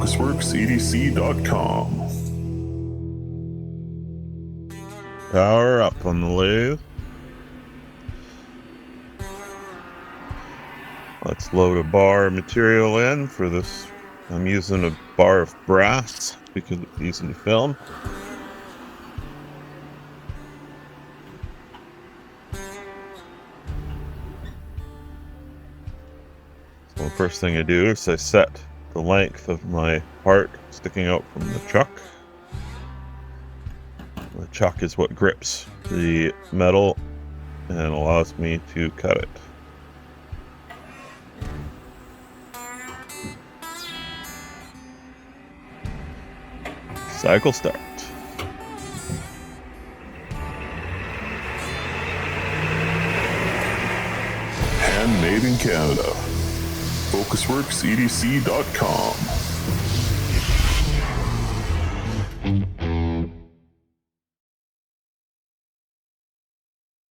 FocusWorksEDC.com. Power up on the lathe. Let's load a bar of material in for this. I'm using a bar of brass because it's easy to film. So the first thing I do is I set the length of my part sticking out from the chuck. The chuck is what grips the metal and allows me to cut it. Cycle start. Handmade in Canada. FocusWorksEDC.com.